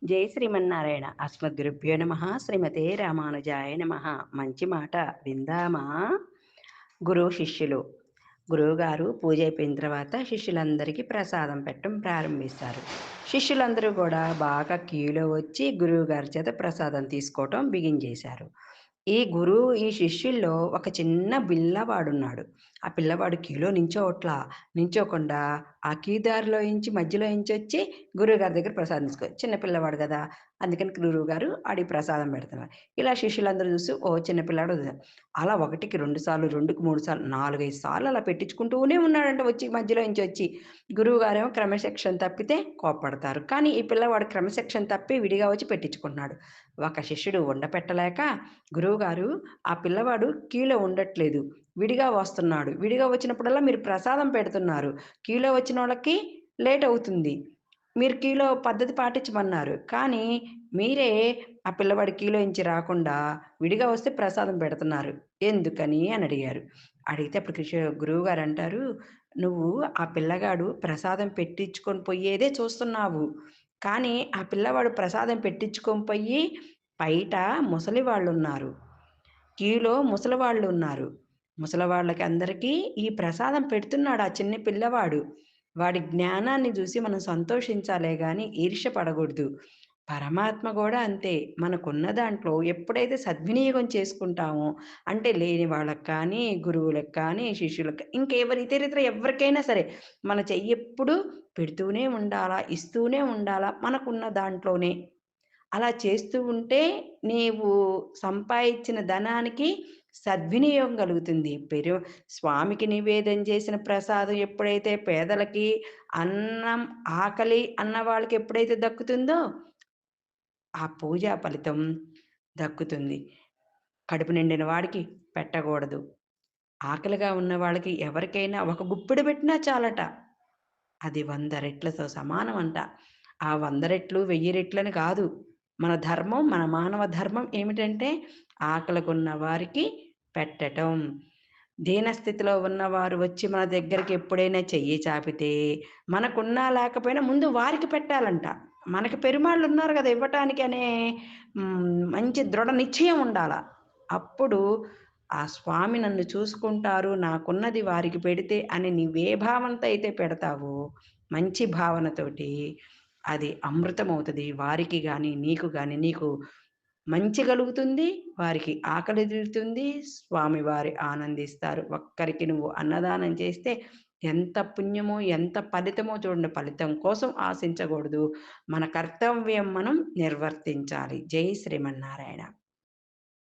జై శ్రీమన్నారాయణ. అస్మద్గురుభ్యో నమ. శ్రీమతే రామానుజాయ నమ. మంచి మాట విందామా? గురువు శిష్యులు. గురువుగారు పూజ అయిపోయిన తర్వాత శిష్యులందరికీ ప్రసాదం పెట్టడం ప్రారంభిస్తారు. శిష్యులందరూ కూడా బాగా క్యూలో వచ్చి గురువుగారి చేత ప్రసాదం తీసుకోవటం బిగించేశారు. ఈ శిష్యుల్లో ఒక చిన్న పిల్లవాడున్నాడు. ఆ పిల్లవాడు క్యూలో నించోకుండా ఆ క్యూ దారిలో ఇంచి మధ్యలో ఇంచొచ్చి గురువుగారి దగ్గర ప్రసాదం చిన్న పిల్లవాడు గదా! అందుకని గురువుగారు ఆడికి ప్రసాదం పెడుతున్నారు. ఇలా శిష్యులందరూ చూసి ఓహ్! చిన్న పిల్లాడు అలా 1కి 2 సార్లు, 2కి 3 సార్లు, 4, 5 సార్లు అలా పెట్టించుకుంటూనే ఉన్నాడంట వచ్చి మధ్యలో ఇంచొచ్చి. గురువుగారేమో క్రమశిక్షణ తప్పితే కోప్పడతారు. కానీ ఈ పిల్లవాడు క్రమశిక్షణ తప్పి విడిగా వచ్చి పెట్టించుకుంటున్నాడు. ఒక శిష్యుడు ఉండపెట్టలేక గురువుగారు ఆ పిల్లవాడు క్యూలో ఉండట్లేదు. విడిగా వస్తున్నాడు. విడిగా వచ్చినప్పుడల్లా మీరు ప్రసాదం పెడుతున్నారు. క్యూలో వచ్చినోళ్ళకి లేట్ అవుతుంది. మీరు క్యూలో పద్ధతి పాటించమన్నారు. కానీ మీరే ఆ పిల్లవాడు క్యూలో నుంచి రాకుండా విడిగా వస్తే ప్రసాదం పెడుతున్నారు. ఎందుకని అని అడిగారు. అడిగితే అప్పుడు గురువుగారంటారు, "నువ్వు ఆ పిల్లగాడు ప్రసాదం పెట్టించుకొని పోయేదే చూస్తున్నావు. కానీ ఆ పిల్లవాడు ప్రసాదం పెట్టించుకొని పోయి బయట ముసలివాళ్ళున్నారు. క్యూలో ముసలివాళ్ళున్నారు. ముసలివాళ్ళకి అందరికీ ఈ ప్రసాదం పెడుతున్నాడు ఆ చిన్న పిల్లవాడు. వాడి జ్ఞానాన్ని జూసి మనం సంతోషించాలే గాని ఈర్ష్య పడగూడదు. పరమాత్మ గూడా అంతే. మనకున్న దాంట్లో ఎప్పుడైతే సద్వినియోగం చేసుకుంటామో, అంటే లేని వాళ్ళకి కానీ, గురువులకు కానీ, శిష్యులకు ఇతరితర ఎవరికైనా సరే, మన చెయ్యెప్పుడు పెడుతూనే ఉండాలా, ఇస్తూనే ఉండాలా మనకున్న దాంట్లోనే. అలా చేస్తూ ఉంటే నీవు సంపాదించిన ధనానికి సద్వినియోగం కలుగుతుంది. స్వామికి నివేదన చేసిన ప్రసాదం ఎప్పుడైతే పేదలకి, అన్నం ఆకలి అన్న వాళ్ళకి ఎప్పుడైతే దక్కుతుందో, ఆ పూజా ఫలితం దక్కుతుంది. కడుపు నిండిన వాడికి పెట్టకూడదు. ఆకలిగా ఉన్న వాళ్ళకి ఎవరికైనా ఒక గుప్పెడు పెట్టినా చాలట. అది 100 రెట్లతో సమానమంట. ఆ 100 రెట్లు, 1000 రెట్లని కాదు. మన ధర్మం, మన మానవ ధర్మం ఏమిటంటే ఆకలిగున్న వారికి పెట్టటం. దీనస్థితిలో ఉన్నవారు వచ్చి మన దగ్గరికి ఎప్పుడైనా చెయ్యి చాపితే, మనకున్నా లేకపోయినా ముందు వారికి పెట్టాలంట. మనకి పెరుమాళ్ళున్నారు గదా! ఇవ్వటానికి అనే మంచి దృఢ నిశ్చయం ఉండాల. అప్పుడు ఆ స్వామి నన్ను చూసుకుంటారు, నాకున్నది వారికి పెడితే అని నీవే భావంతో అయితే పెడతావో, మంచి భావనతోటి అది అమృతమవుతది. వారికి గాని, నీకు గాని, నీకు మంచి గలుగుతుంది. వారికి ఆకలి తీరుతుంది. స్వామివారి ఆనందిస్తారు. ఒక్కరికి నువ్వు అన్నదానం చేస్తే ఎంత పుణ్యమో, ఎంత ఫలితమో చూడండి. ఫలితం కోసం ఆశించకూడదు. మన కర్తవ్యం మనం నిర్వర్తించాలి. జై శ్రీమన్నారాయణ.